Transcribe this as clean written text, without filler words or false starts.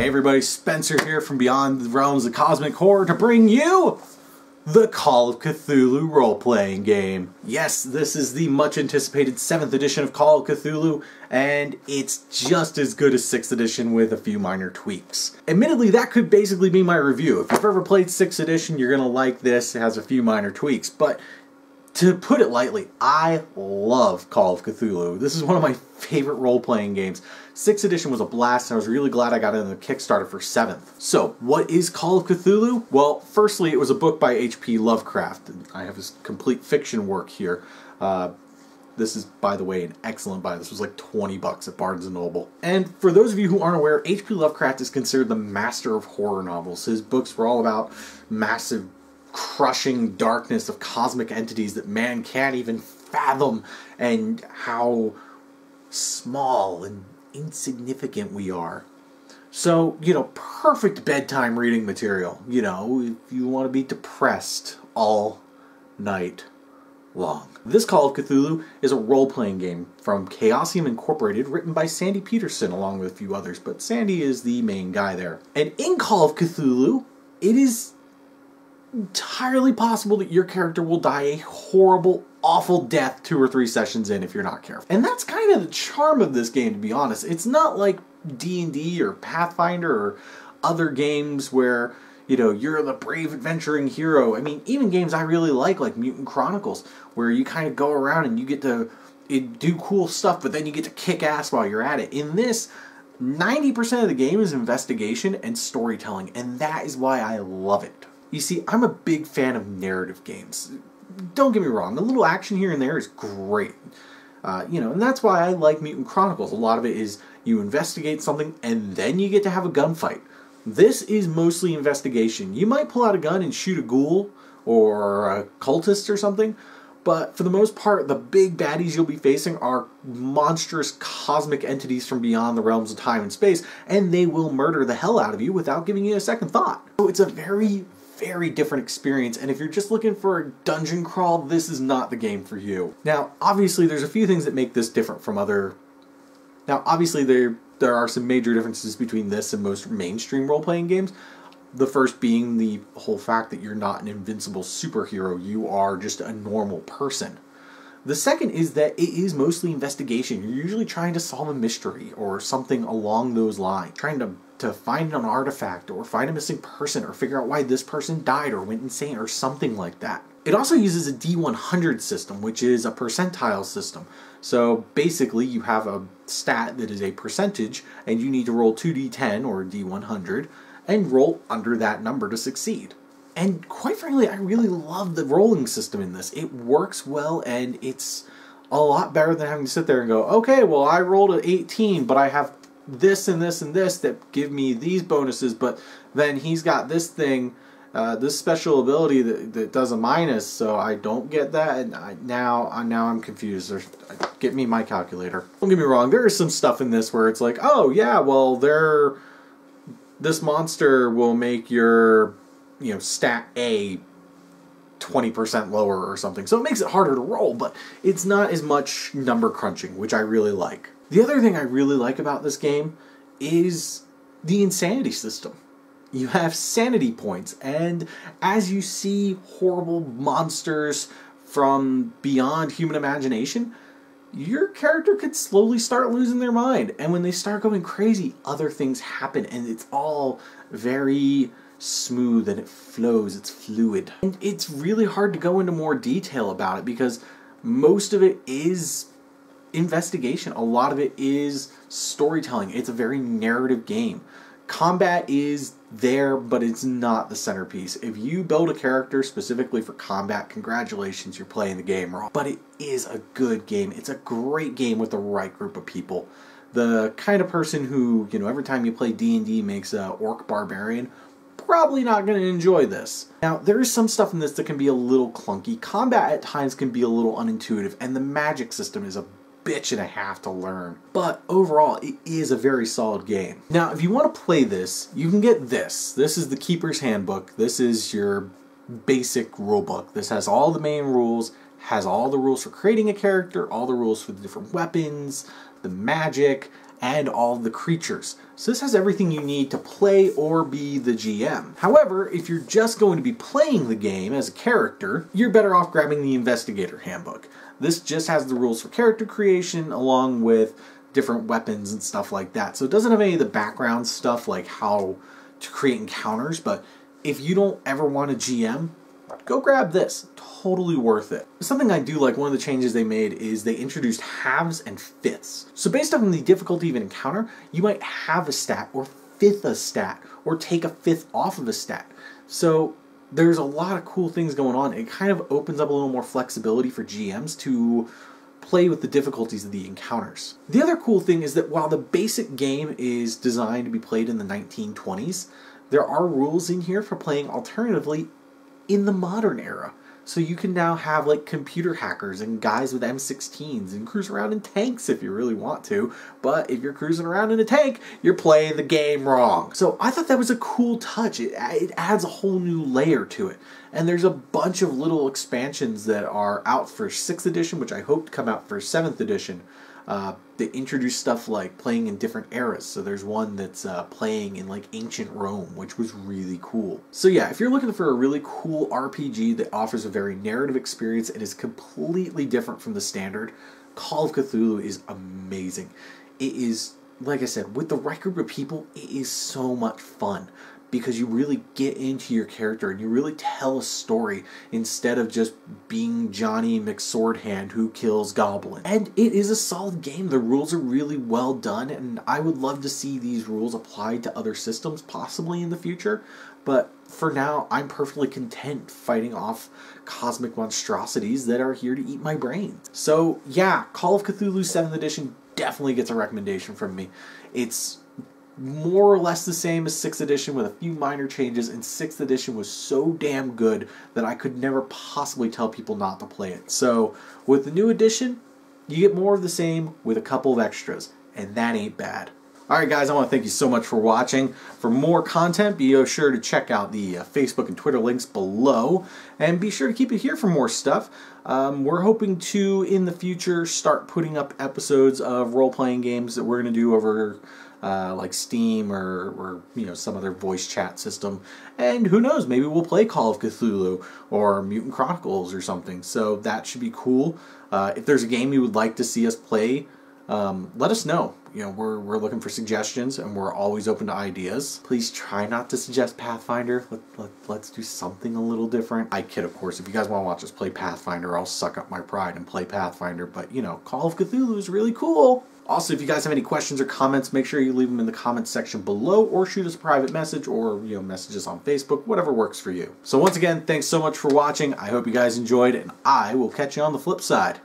Hey everybody, Spencer here from Beyond the Realms of Cosmic Horror to bring you the Call of Cthulhu role-playing game. Yes, this is the much anticipated 7th edition of Call of Cthulhu, and it's just as good as 6th edition with a few minor tweaks. Admittedly, that could basically be my review. If you've ever played 6th edition, you're gonna like this. It has a few minor tweaks, but to put it lightly, I love Call of Cthulhu. This is one of my favorite role-playing games. 6th edition was a blast, and I was really glad I got into the Kickstarter for 7th. So, what is Call of Cthulhu? Well, firstly, it was a book by H.P. Lovecraft. I have his complete fiction work here. This is, by the way, an excellent buy. This was like 20 bucks at Barnes & Noble. And for those of you who aren't aware, H.P. Lovecraft is considered the master of horror novels. His books were all about massive, crushing darkness of cosmic entities that man can't even fathom, and how small and insignificant we are. So, perfect bedtime reading material, if you want to be depressed all night long. This Call of Cthulhu is a role-playing game from Chaosium Incorporated, written by Sandy Peterson along with a few others, but Sandy is the main guy there. And in Call of Cthulhu, it is entirely possible that your character will die a horrible, awful death 2 or 3 sessions in if you're not careful. And that's kind of the charm of this game, to be honest. It's not like D&D or Pathfinder or other games where, you're the brave adventuring hero. I mean, even games I really like Mutant Chronicles, where you kind of go around and you get to do cool stuff, but then you get to kick ass while you're at it. In this, 90% of the game is investigation and storytelling, and that is why I love it. You see, I'm a big fan of narrative games. Don't get me wrong, a little action here and there is great. And that's why I like Mutant Chronicles. A lot of it is you investigate something and then you get to have a gunfight. This is mostly investigation. You might pull out a gun and shoot a ghoul or a cultist or something, but for the most part, the big baddies you'll be facing are monstrous cosmic entities from beyond the realms of time and space, and they will murder the hell out of you without giving you a second thought. So it's a very different experience, and if you're just looking for a dungeon crawl, this is not the game for you. Now, obviously, there's a few things that make this different from other... Now, obviously, there are some major differences between this and most mainstream role-playing games. The first being the whole fact that you're not an invincible superhero, you are just a normal person. The second is that it is mostly investigation. You're usually trying to solve a mystery or something along those lines. Trying to find an artifact or find a missing person or figure out why this person died or went insane or something like that. It also uses a D100 system, which is a percentile system. So basically you have a stat that is a percentage and you need to roll 2d10 or D100 and roll under that number to succeed. And quite frankly, I really love the rolling system in this. It works well, and it's a lot better than having to sit there and go, okay, well, I rolled an 18, but I have this and this and this that give me these bonuses, but then he's got this thing, this special ability that does a minus, so I don't get that, and now I'm confused. Get me my calculator. Don't get me wrong, there is some stuff in this where it's like, oh yeah, well, this monster will make your stat A 20% lower or something. So it makes it harder to roll, but it's not as much number crunching, which I really like. The other thing I really like about this game is the insanity system. You have sanity points, and as you see horrible monsters from beyond human imagination, your character could slowly start losing their mind. And when they start going crazy, other things happen, and it's all very smooth and it flows, it's fluid. And it's really hard to go into more detail about it because most of it is investigation. A lot of it is storytelling. It's a very narrative game. Combat is there, but it's not the centerpiece. If you build a character specifically for combat, congratulations, you're playing the game wrong. But it is a good game. It's a great game with the right group of people. The kind of person who, every time you play D&D makes a orc barbarian, probably not going to enjoy this. Now, there is some stuff in this that can be a little clunky. Combat at times can be a little unintuitive, and the magic system is a bitch and a half to learn. But overall, it is a very solid game. Now, if you want to play this, you can get this. This is the Keeper's Handbook. This is your basic rulebook. This has all the main rules, has all the rules for creating a character, all the rules for the different weapons, the magic, and all the creatures. So this has everything you need to play or be the GM. However, if you're just going to be playing the game as a character, you're better off grabbing the Investigator Handbook. This just has the rules for character creation along with different weapons and stuff like that. So it doesn't have any of the background stuff like how to create encounters, but if you don't ever want a GM, go grab this. Totally worth it. Something I do like, one of the changes they made is they introduced halves and fifths. So based on the difficulty of an encounter, you might have a stat or fifth a stat or take a fifth off of a stat. So there's a lot of cool things going on. It kind of opens up a little more flexibility for GMs to play with the difficulties of the encounters. The other cool thing is that while the basic game is designed to be played in the 1920s, there are rules in here for playing alternatively in the modern era. So you can now have like computer hackers and guys with M16s and cruise around in tanks if you really want to. But if you're cruising around in a tank, you're playing the game wrong. So I thought that was a cool touch. It adds a whole new layer to it. And there's a bunch of little expansions that are out for 6th edition, which I hope to come out for 7th edition. They introduce stuff like playing in different eras. So there's one that's playing in like ancient Rome, which was really cool. So yeah, if you're looking for a really cool RPG that offers a very narrative experience and is completely different from the standard, Call of Cthulhu is amazing. It is, like I said, with the right group of people, it is so much fun. Because you really get into your character and you really tell a story instead of just being Johnny McSwordhand who kills goblins. And it is a solid game. The rules are really well done, and I would love to see these rules applied to other systems possibly in the future. But for now, I'm perfectly content fighting off cosmic monstrosities that are here to eat my brains. So yeah, Call of Cthulhu 7th edition definitely gets a recommendation from me. It's more or less the same as 6th edition with a few minor changes, and 6th edition was so damn good that I could never possibly tell people not to play it. So with the new edition, you get more of the same with a couple of extras, and that ain't bad. Alright guys, I want to thank you so much for watching. For more content, be sure to check out the Facebook and Twitter links below, and be sure to keep it here for more stuff. We're hoping to, in the future, start putting up episodes of role-playing games that we're going to do over like Steam or you know, some other voice chat system. And who knows, maybe we'll play Call of Cthulhu or Mutant Chronicles or something. So that should be cool. If there's a game you would like to see us play, let us know. You know, we're looking for suggestions, and we're always open to ideas. Please try not to suggest Pathfinder. Let's do something a little different. I kid, of course. If you guys want to watch us play Pathfinder, I'll suck up my pride and play Pathfinder. But, you know, Call of Cthulhu is really cool. Also, if you guys have any questions or comments, make sure you leave them in the comments section below, or shoot us a private message, or, you know, message us on Facebook, whatever works for you. So once again, thanks so much for watching. I hope you guys enjoyed, and I will catch you on the flip side.